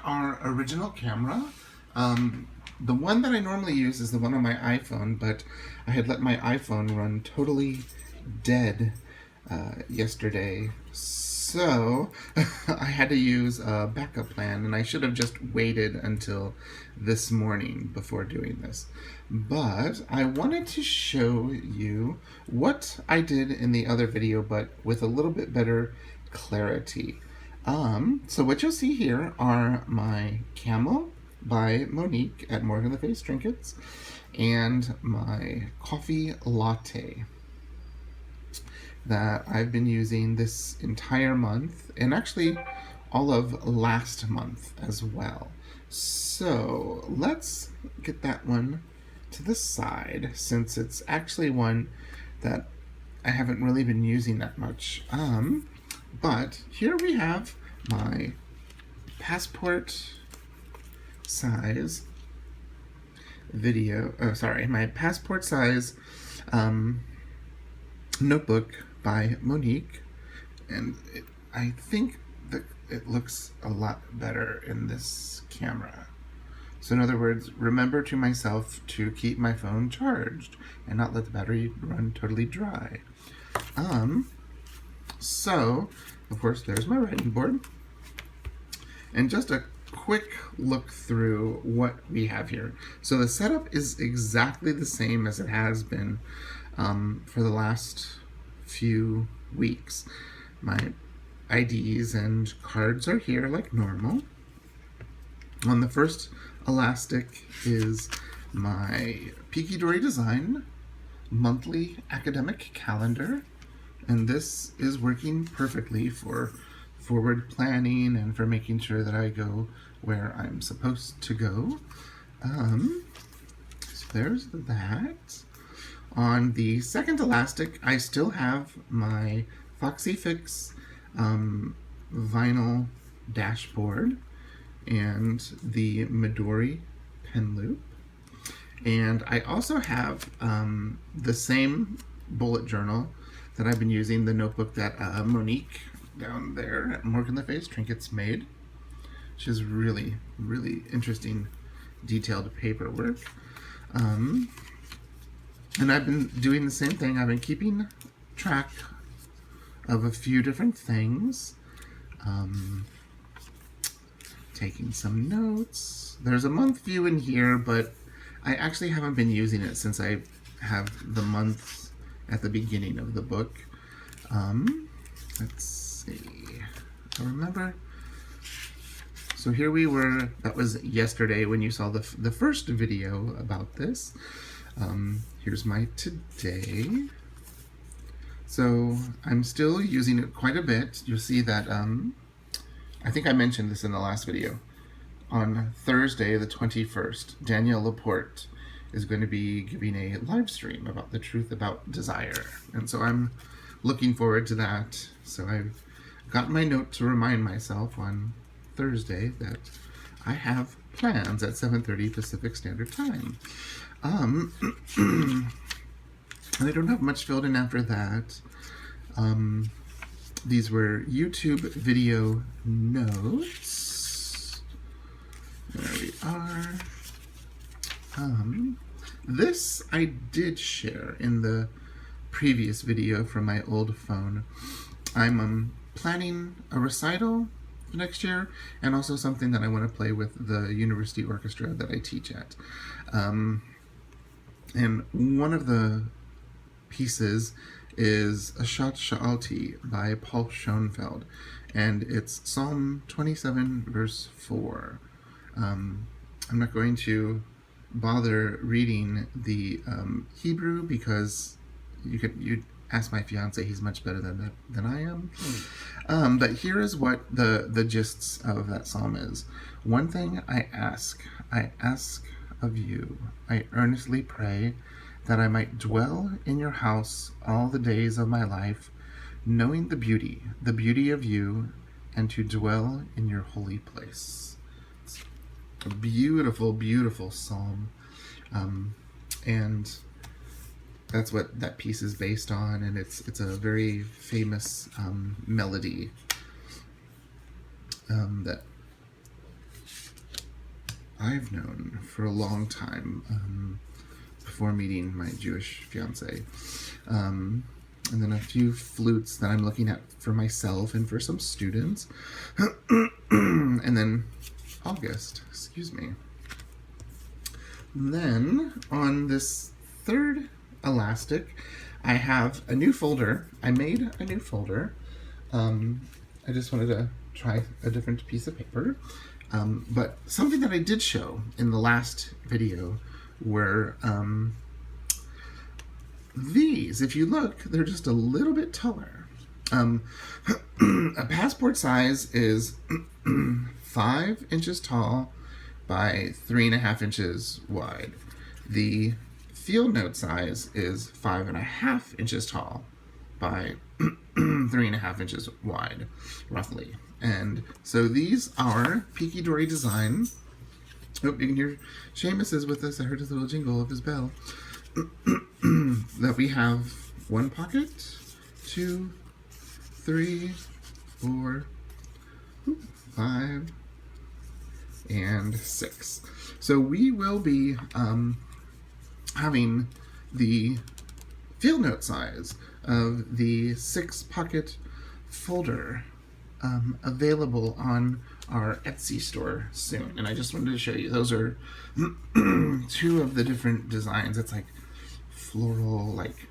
our original camera. The one that I normally use is the one on my iPhone, but I had let my iPhone run totally dead yesterday. So I had to use a backup plan, and I should have just waited until this morning before doing this. But I wanted to show you what I did in the other video, but with a little bit better clarity. So what you'll see here are my camel by Monique at Morgan the Face Trinkets and my coffee latte that I've been using this entire month, and actually all of last month as well. So let's get that one to the side, since it's actually one that I haven't really been using that much. But here we have my passport size my passport size notebook by Monique, and I think that it looks a lot better in this camera. So in other words, remember to myself to keep my phone charged and not let the battery run totally dry. So of course there's my writing board, and just a quick look through what we have here. So the setup is exactly the same as it has been for the last few weeks. My IDs and cards are here like normal. On the first elastic is my Peaky Dory Design monthly academic calendar, and this is working perfectly for forward planning and for making sure that I go where I'm supposed to go. So there's that. On the second elastic, I still have my Foxy Fix vinyl dashboard and the Midori pen loop. And I also have the same bullet journal that I've been using, the notebook that Monique down there at Morgan the Face Trinkets made, which is really, really interesting detailed paperwork. And I've been doing the same thing. I've been keeping track of a few different things, taking some notes. There's a month view in here, but I actually haven't been using it since I have the months at the beginning of the book. Let's see. I remember. So here we were. That was yesterday when you saw the first video about this. Here's my today. So I'm still using it quite a bit. You'll see that, I think I mentioned this in the last video. On Thursday, the 21st, Danielle Laporte is going to be giving a live stream about the truth about desire. And so I'm looking forward to that. So I've got my note to remind myself on Thursday that I have plans at 7:30 Pacific Standard Time. And I don't have much filled in after that. These were YouTube video notes. There we are. This I did share in the previous video from my old phone. I'm planning a recital for next year, and also something that I want to play with the university orchestra that I teach at. And one of the pieces is a Shat Sha'alti by Paul Schoenfeld, and it's Psalm 27 verse 4. I'm not going to bother reading the Hebrew, because you'd ask my fiance, he's much better than I am. But here is what the gists of that psalm is. One thing I ask of you, I earnestly pray, that I might dwell in your house all the days of my life, knowing the beauty of you, and to dwell in your holy place. It's a beautiful, beautiful psalm. And that's what that piece is based on, and it's a very famous melody that I've known for a long time, before meeting my Jewish fiance. And then a few flutes that I'm looking at for myself and for some students. And then August, excuse me. Then on this third elastic, I have a new folder. I made a new folder. I just wanted to try a different piece of paper. But something that I did show in the last video were these. If you look, they're just a little bit taller. A passport size is 5 inches tall by 3.5 inches wide. The field note size is 5.5 inches tall by 3.5 inches wide, roughly. And so these are Peaky Dory design. Oh, you can hear Seamus is with us. I heard his little jingle of his bell. That we have 1 pocket, 2, 3, 4, 5, and 6. So we will be having the field note size of the 6-pocket folder available on our Etsy store soon. And I just wanted to show you, those are 2 of the different designs. It's like floral, like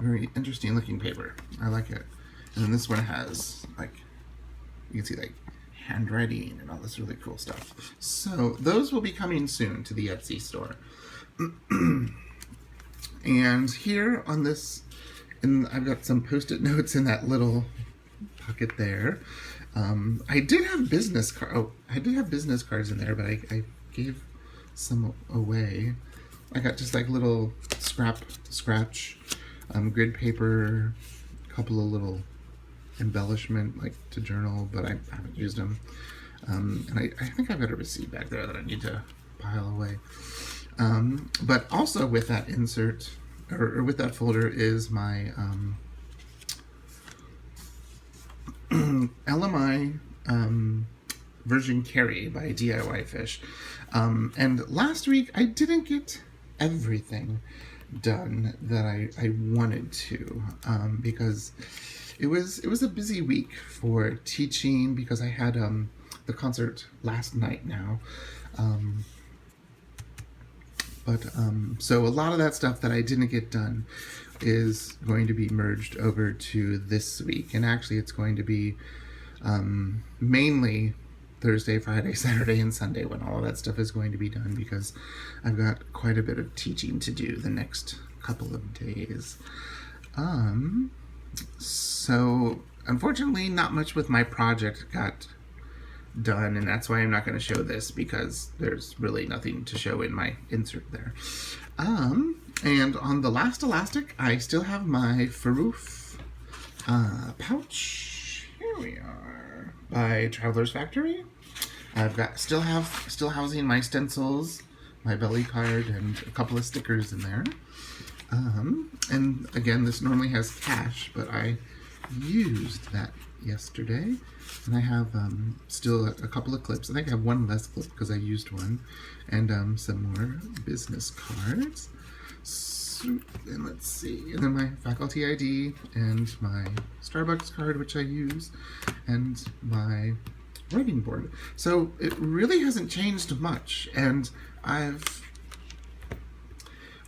very interesting looking paper. I like it. And then this one has like, you can see like handwriting and all this really cool stuff. So those will be coming soon to the Etsy store. And here on this, and I've got some post-it notes in that little pocket there. I did have business cards in there, but I gave some away. I got just like little scratch, grid paper, a couple of little embellishment like to journal, but I haven't used them. And I think I've got a receipt back there that I need to pile away. But also with that insert, or with that folder, is my LMI version carry by DIY Fish. And last week I didn't get everything done that I wanted to, because it was a busy week for teaching, because I had the concert last night now. So a lot of that stuff that I didn't get done is going to be merged over to this week. And actually it's going to be mainly Thursday, Friday, Saturday, and Sunday when all of that stuff is going to be done, because I've got quite a bit of teaching to do the next couple of days. So unfortunately not much with my project got done, and that's why I'm not going to show this, because there's really nothing to show in my insert there. And on the last elastic, I still have my Faroof pouch. Here we are, by Traveler's Factory. I've got still housing my stencils, my belly card, and a couple of stickers in there. And again, this normally has cash, but I used that yesterday. And I have still a couple of clips. I think I have one less clip because I used one. And some more business cards. So, and let's see. And then my faculty ID and my Starbucks card, which I use, and my writing board. So it really hasn't changed much. And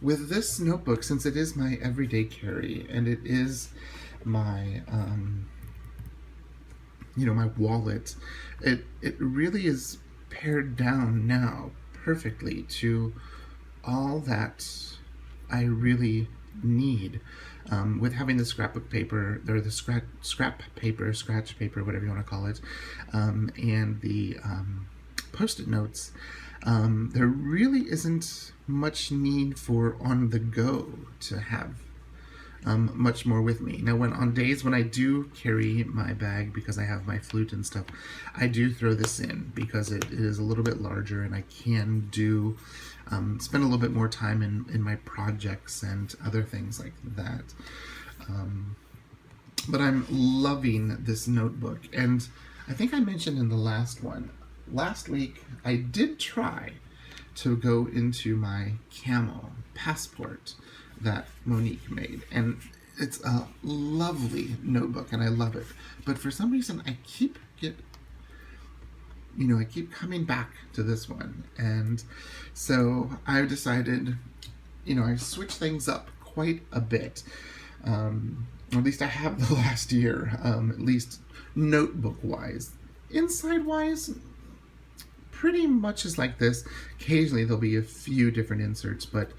with this notebook, since it is my everyday carry, and it is my my wallet, it really is pared down now perfectly to all that I really need. With having the scrapbook paper, or the scratch paper, whatever you want to call it, and the post-it notes, there really isn't much need for on the go to have much more with me. Now, on days when I do carry my bag, because I have my flute and stuff, I do throw this in, because it is a little bit larger, and I can do spend a little bit more time in my projects and other things like that. But I'm loving this notebook, and I think I mentioned in the last one, last week I did try to go into my camel passport that Monique made, and it's a lovely notebook and I love it, but for some reason I keep coming back to this one, and so I decided, I switched things up quite a bit. Or at least I have the last year, at least notebook wise. Inside wise, pretty much is like this. Occasionally there'll be a few different inserts, but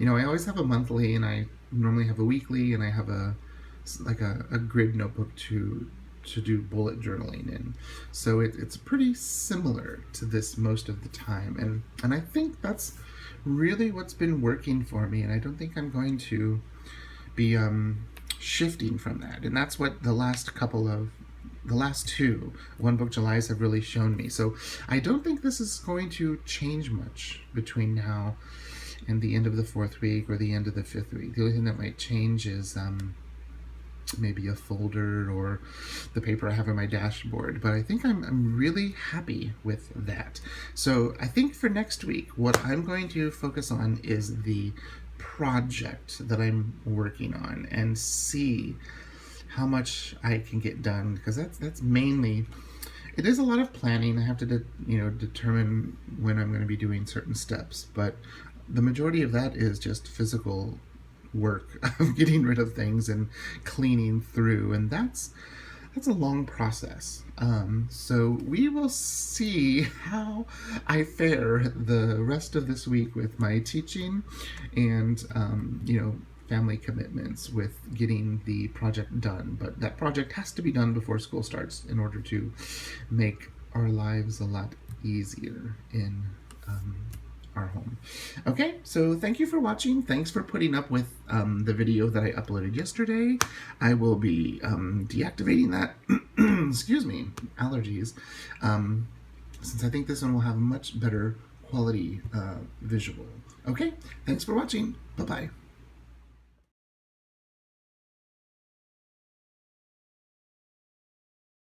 I always have a monthly, and I normally have a weekly, and I have a grid notebook to do bullet journaling in. So it's pretty similar to this most of the time, and I think that's really what's been working for me, and I don't think I'm going to be shifting from that. And that's what the last two One Book Julys have really shown me. So I don't think this is going to change much between now and the end of the 4th week or the end of the 5th week. The only thing that might change is maybe a folder or the paper I have on my dashboard, but I think I'm really happy with that. So I think for next week, what I'm going to focus on is the project that I'm working on and see how much I can get done, because that's mainly, it is a lot of planning. I have to determine when I'm going to be doing certain steps, but the majority of that is just physical work of getting rid of things and cleaning through, and that's a long process. So we will see how I fare the rest of this week with my teaching and family commitments with getting the project done. But that project has to be done before school starts in order to make our lives a lot easier in our home. Okay, so thank you for watching. Thanks for putting up with the video that I uploaded yesterday. I will be deactivating that. Excuse me, allergies. Since I think this one will have a much better quality visual. Okay, thanks for watching. Bye-bye.